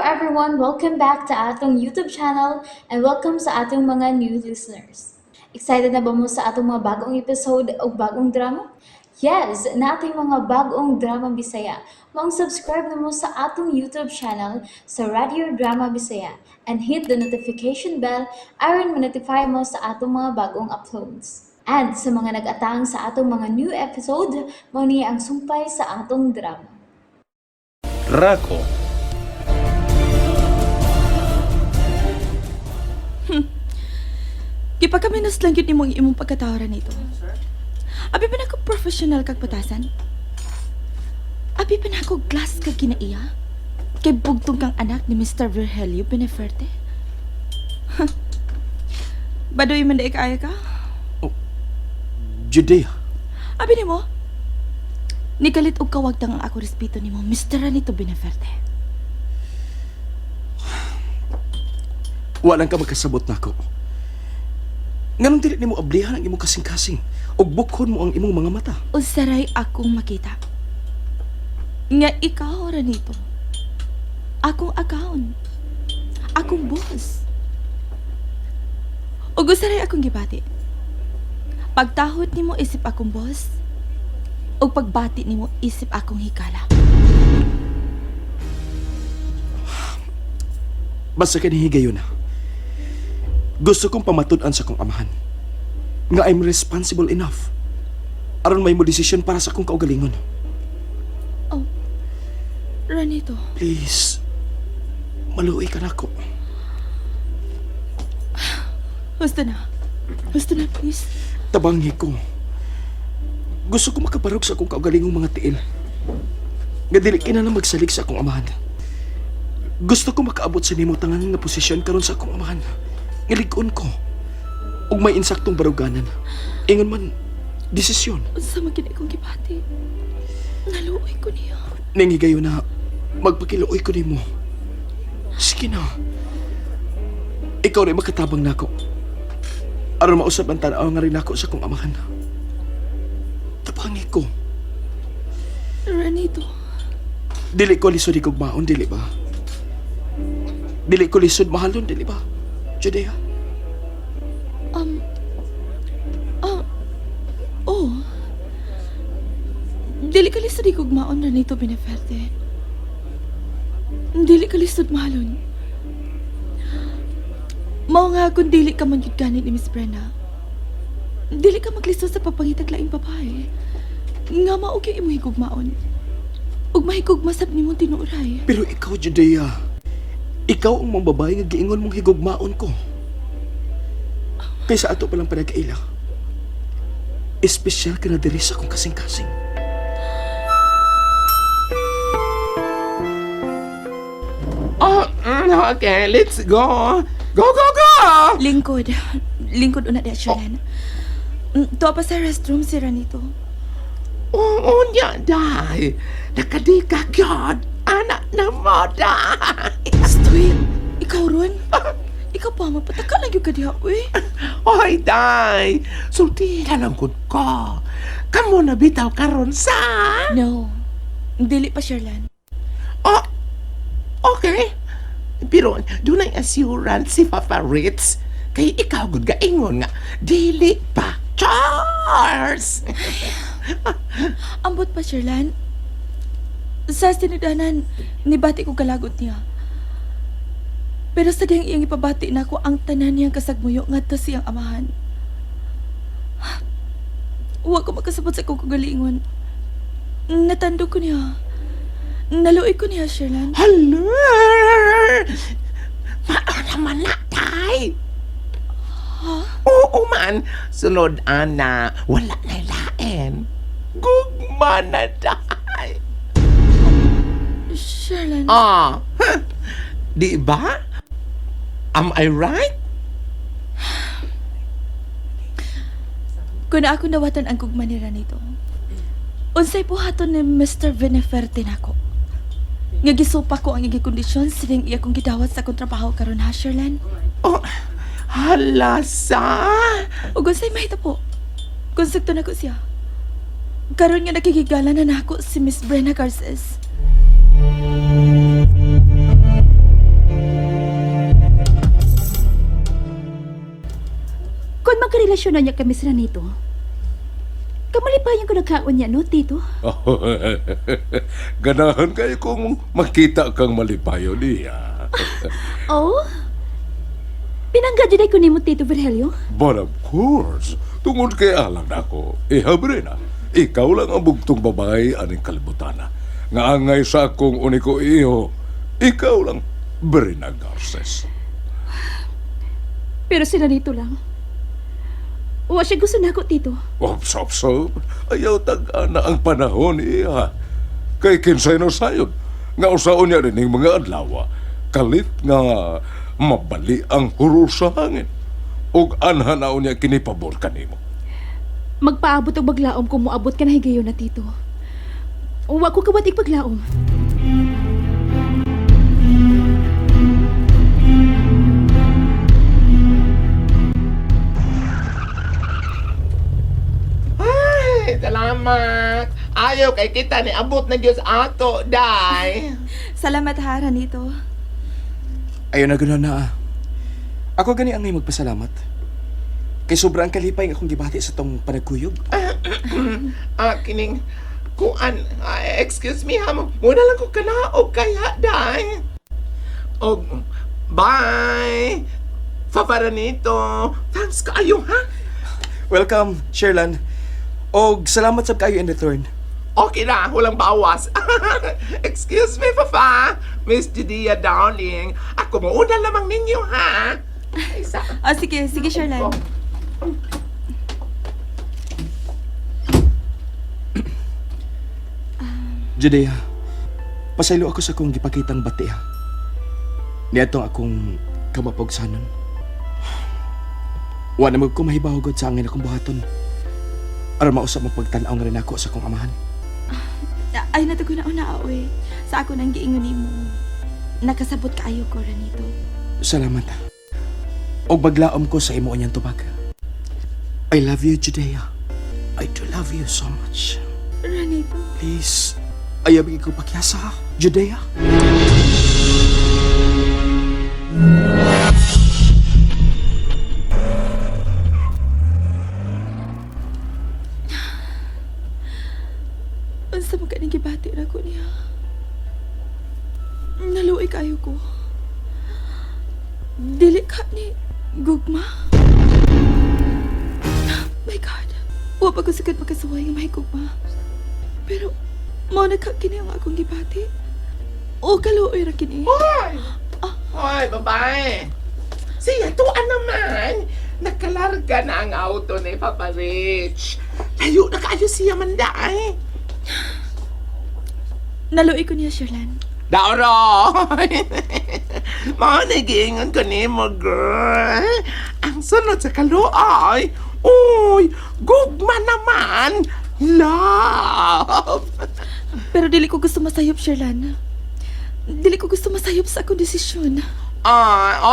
everyone, welcome back to atong YouTube channel and welcome sa atong mga new listeners. Excited na ba mo sa atong mga bagong episode o bagong drama? Yes, na ating mga bagong drama Bisaya. Mag-subscribe na mo sa atong YouTube channel sa Radio Drama Bisaya and hit the notification bell aron ma-notify mo sa atong mga bagong uploads. And sa mga nag-atang sa atong mga new episode, mo niya ang sumpay sa atong drama. Drako. Gipakaminos lang yun imong imong pagkatawaran nito. Abi pa na ako professional kag patasan. Abi pa na ako glass kag kinaiya. Kay bugtong kang anak ni Mr. Virgelio Beneferte. Badoy man daig kaya ka? Judea. Abi ni mo, nikalit og kawagtang ang ako respeto ni mo, Mr. Ranito Beneferte. Walang ka magkasabot na ako. Nganong dili nimo ablihan ang imong kasing-kasing ug bukhon mo ang imong mga mata. Usaray akong makita. Nga ikaw, Ranito. Akong account. Akong boss. Ug usaray akong gibati. Pagtahod nimo isip akong boss. Ug pagbati nimo isip akong hikala. Basta kanihigayon na. Gusto kong pamatud-an sa kong amahan nga I'm responsible enough aron may mo desisyon para sa akong kaugalingon. Oh, Ranito. Please, maluoy ka na ako. Basta na. Basta na, please. Tabangi ko. Gusto ko makaparog sa akong kaugalingong mga tiil. Nga dili kinahanglan magsalig sa akong amahan. Gusto ko makaabot sa nimo tangan nga posisyon karon sa akong amahan. Ngilig-on ko. Ug may insaktong baruganan. Ingon man, desisyon. Sa magkina kong gibati. Naluoy ko niya. Nangigayo na magpakiluoy ko nimo. Sige na. Ikaw rin makatabang na ako. Aron mausap ang tanaw nga rin ako sa akong amahan. Tabangi ko. Ranito. Dili ko lisod ikugmaon, dili ba? Dili ko lisod mahalon, dili ba? Judea? Oh. Dili ka lisod ikugmaon, Ranito Beneferte. Dili ka lisod mahalon. Mao nga kung dili ka man yun ganit ni Miss Brenna. Dili ka maglisod sa papangitag laing babae. Nga maog yung imong higugmaon. Ug mahigugma sab nimong tinuray. Pero ikaw, Judea, ikaw ang mga babae nga giingon mong higugmaon ko. Kaysa ato palang panagkaila. Espesyal ka na diri sa akong kasing-kasing. Oh, okay, let's go. Go, go, go! Lingkod. Lingkod una di asyalan. Tuwa pa sa restroom si Ranito. Oo, niya, day. Nakadika yun. Anak na mo, day. Stoy, ikaw ron? Ikaw pa, magpataka lang yung kadiha, uy. Oy, day. Sulti na lang gud ko. Kamu na bitaw karon sa... No, dili pa, Sherlan. Oh, okay. Pero doon ay assurance si Papa Ritz. Kay ikaw gud gaingon nga. Dili pa. Charles! Ambot pa, Sherlan. Sa sinudanan, nibati ko kalagot niya. Pero sa diyang iyang ipabati na ako ang tanan niyang kasagmuyo nga to siyang amahan. Huwag ko makasabot sa kong kagalingon. Natando ko niya. Naluoy ko niya, Sherlan. Hello! Mao naman na, tay! Ha? Oo man, sunod ana, wala na lain. Gugma na, tay! Sherlan. Ah, huh. Di ba? Am I right? Kung ako nawatan ang gugma ni Ranito, unsay buhaton ni Mr. Beneferte nako. Nga gisupa ko ang iyang kondisyon sining iya kong gidawat sa akong trabaho karon ha, Sherlan. Oh, halasa! Ug unsay mahita po? Konsekto nako siya. Karon nga nakikigala na nako si Miss Brenna Garces. relasyon na niya kami sila nito. Kamalipayan ko nagkaon niya, no, tito? Ganahan kayo kung makita kang malipayo niya. Oh? Pinangga dyan ko ni mo, Tito Virgelio? But of course, tungod kay alang ako, ihabre na. Ikaw lang ang bugtong babae aning kalibutan na. Nga angay sa akong uniko iyo, ikaw lang, Brina Garces. Pero sila dito lang. Wa siya gusto na ako, Tito. Ops. Ayaw tag-ana ang panahon iya. Kay kinsay no sayod. Nga usaon niya rin yung mga adlaw. Kalit nga mabali ang hurul sa hangin. Ug anhanaw niya kinipabor kanimo. Magpaabot og baglaom kung moabot ka na higayon na, Tito. Wa ko kabatig paglaom. Ay, salamat. Ayaw kay kita ni abot na Diyos ato, day. Salamat ha, Ranito. Ayaw na gano'n na. Ako gani ang ngay magpasalamat. Kay sobrang kalipay nga akong gibati sa tong panagkuyog. Kining kuan, excuse me ha, muna lang ko kanaog kaya, day. Og, bye. Favaranito. Thanks kaayo, ha? Welcome, Sherlan. Og salamat sa kayo in return. Okay na, walang bawas. Excuse me, Papa. Miss Judia, darling. Ako mauna lamang ninyo, ha? Isa. Sige, Sherlan. Judea, pasaylo ako sa akong gipakitang bati ha. Niadtong akong kamapogsanon. Wa na ko mahibawagod sa angin akong buhaton. Aron mausap mo pagtanaw nga rin ako sa akong amahan. Ay, natugo na una-awe. Sa ako nang giingon mo. Nakasabot kaayo ko, Ranito. Salamat ha. Og maglaom ko sa imo niyang tubag. I love you, Judea. I do love you so much. Ranito. Please, ayaw ko pakyasa ha, Judea. Unsa mo kaning gibati ra ko niya? Naluoy kayo ko. Dili ka ni gugma. My God. Wa pa ko sagad makasuway nga may gugma. Pero mao na ka kini ang akong gibati. O kaluoy ra kini. Hoy! Hoy, babae. Siya, tuan naman. Nakalarga na ang auto ni Papa Rich. Layo na kayo siya manday. Naluoy ko niya, Sherlan. Daoroy! Mga nagiingon ko ni mo, girl. Ang sunod sa kaluoy, uy, gugma naman. Love! Pero dili ko gusto masayop, Sherlan. Dili ko gusto masayop sa akong desisyon.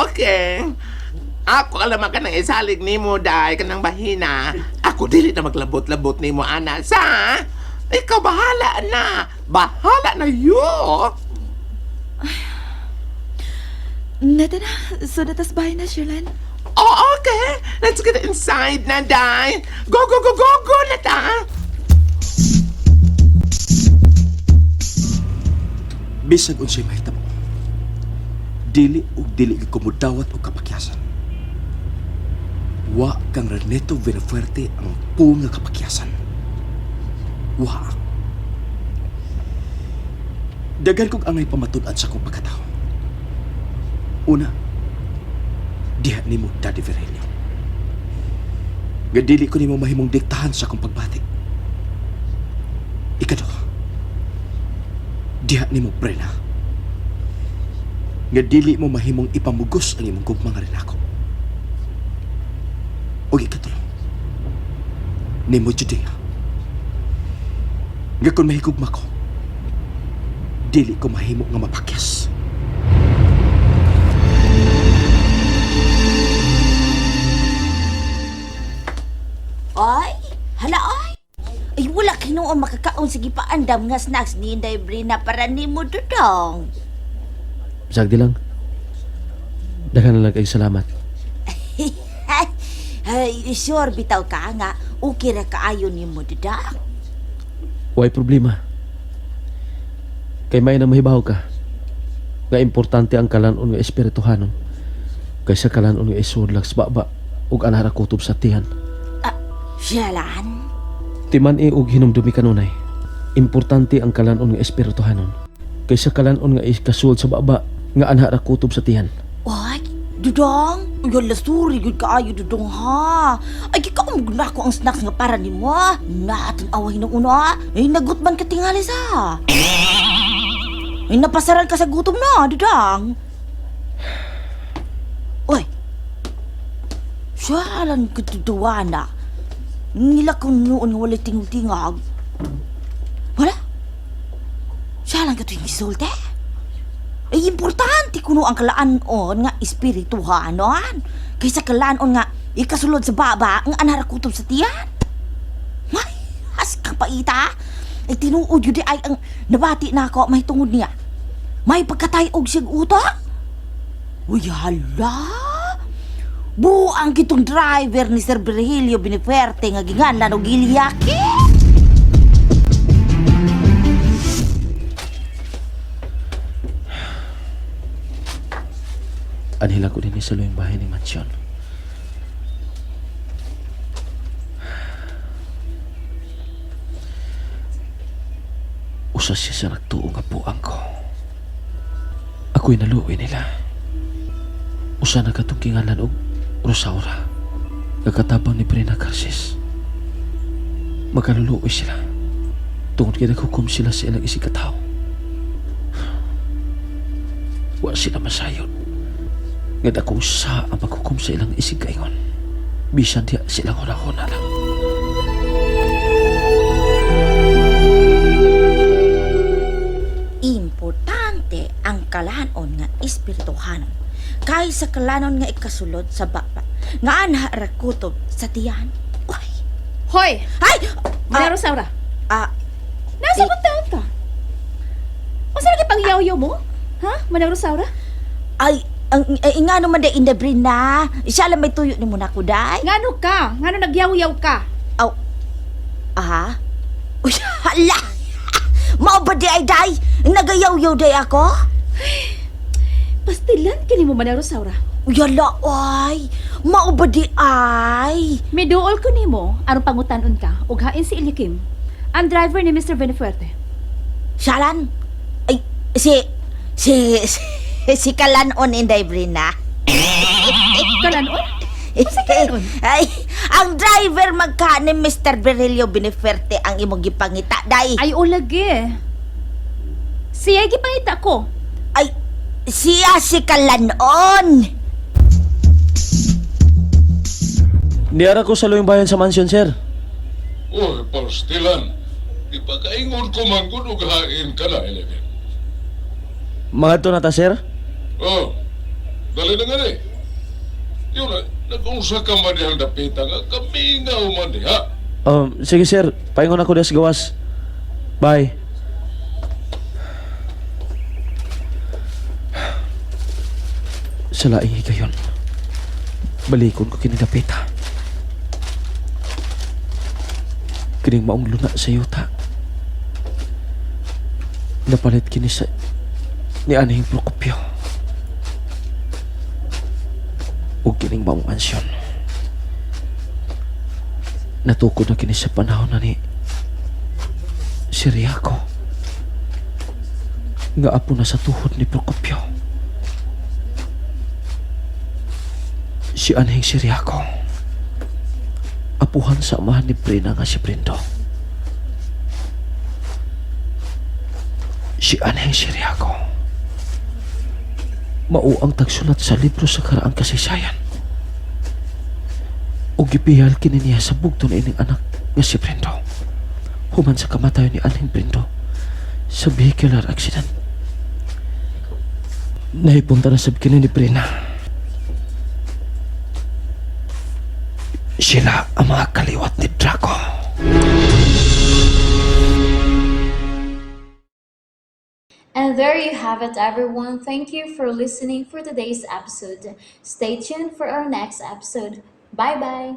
Okay. Ako alam ka nang isalig ni mo, day, ka ng bahina. Ako dili na maglabot-labot ni mo, ana. Sa? Ikaw bahala na. Bahala na yun. Nata na, so natas bahay na, Sherlan. Oh, okay. Let's get inside na, day. Go na ta. Bisag unsay mahitabo. Dili ko mudawat o kapakyasan. Wa kang Reneto Villafuerte ang puong nga kapakyasan. Wa. Dagan kong angay pamatud-an sa akong pagkatao. Una, diha ni mo Daddy Virelio. Nga dili ko ni mo mahimong diktahan sa akong pagbatik. Ikaduha, diha ni mo Brena. Nga dili mo mahimong ipamugos ang imong gugma nga rin ako. O ikatulo, ni mo Judea. Nga kung mahigugma ko, dili ko mahimo nga mapakyas. Ay, hala ay. Ay, wala kinuon makakaon sige paandam nga snacks ni Inday Brina para ni mo dudong. Sagdi lang. Daghan na lang kayo salamat. Ay, sure bitaw ka nga, okay ra kaayo ni mo, Dudong. Way problema. Kay may na mahibaw ka. Nga importante ang kalanon nga espirituhanon. Kaysa kalanon nga isudlag sa baba ug anara kutob sa tiyan. Siyalan? Timan og hinumdumi kanunay. Importante ang kalanon nga espirituhanon. Kaysa kalanon nga ikasul sa baba nga anara kutob sa tiyan. Ay, Dudong, yung lasuri, yung kaayo, Dudong, ha? Ay, ikaw na ko ang snacks nga para ni mo. Natin away ng una. Ay, nagutman ka tingali sa. Ay, napasaran ka sa gutom na, Dudong. Uy, siyalan ka, Duduana. Nila kong noon nga wala tingog-tingog. Wala? Siyalan ka ito yung isulte? Ay, importante kuno ang kalaanon nga espirituhanon. Kaysa kalaanon nga ikasulod sa baba ang anarakutob sa tiyan. May, has ka pa ita. Ay, tinuod yun di ay ang nabati na ako may tungod niya. May pagkatayog siyang utak. Uy, hala. Buang kitong driver ni Sir Virgilio Biniferte nga ginganlan o giliyaki. Anhila ko din sa luyang bahay ng mansyon. Usa siya sa nagtuo nga puang ko. Ako'y naluwi nila. Usa na katong kingalan og Rosaura. Nagkatabang ni Brina Garces. Magkaluluwi sila. Tungod kaya naghukom sila sa ilang isikataw. Wa sila masayod. Nga akong sa ang maghukom sa ilang isigayon. Bisan diya silang huna-huna lang. Importante ang kalanon nga espirituhanon kaysa kalanon nga ikasulod sa baba nga anha rakutob sa tiyan. Uy! Hoy! Ay! Manang Rosaura, nasa Eh, kong taon ka? O saan lagi pang yaw-yaw mo? Ha? Manang Rosaura? Ay, nga naman day indabrin na. Siya lang may tuyo ni mo na ko, day. Ngano ka? Ngano nagyaw-yaw ka? Aw. Aha. Uy, hala. Mao ba di ay, day? Nagayaw-yaw day ako? Pastilan kini mo, Manang Rosaura. Uy, hala, ay. Mao ba di ay? Miduol ko nimo aron pangutanon ka ug hain si Ilikim, ang driver ni Mr. Benefuerte. Siyalan? Ay, si Kalanon Inday Brina. Kalanon? Sa kalanon? Ay, ang driver magka ni Mr. Virgilio Biniferte ang imong gipangita, day. Ay, o lagi. Siya gipangita ko. Ay, siya si Kalanon. Niyara ko sa luyang bayan sa mansyon, sir. Uy, pastilan. Ipakaingon ko man kung hain ka na, Eleven. Mga to na ta, sir? Oh, dali na nga eh. Yun, nag-unsa ka man dihang dapita nga kamingaw man diha. Sige, sir. Paingon ako sa gawas. Bye. Sa laing higayon, balikon ko kinidapita. Kining maong luna sa yuta. Napalit kini sa ni Aning Procopio. Ug kining maong mansyon. Natukod na kini sa panahon na ni Siriaco. Nga apo na sa tuhod ni Procopio. Si Aning Siriaco. Apuhan sa amahan ni Brina nga si Brindo. Si Aning Siriaco. Mao ang tagsulat sa libro sa karaang kasaysayan. O gipihal kini niya sa bugto na ining anak nga si Brindo. Human sa kamatayon ni Aning Brindo sa vehicular accident. Naipunta na sab kini ni Brina. Sila ang mga kaliwat ni Drako. And there you have it, everyone. Thank you for listening for today's episode. Stay tuned for our next episode. Bye bye.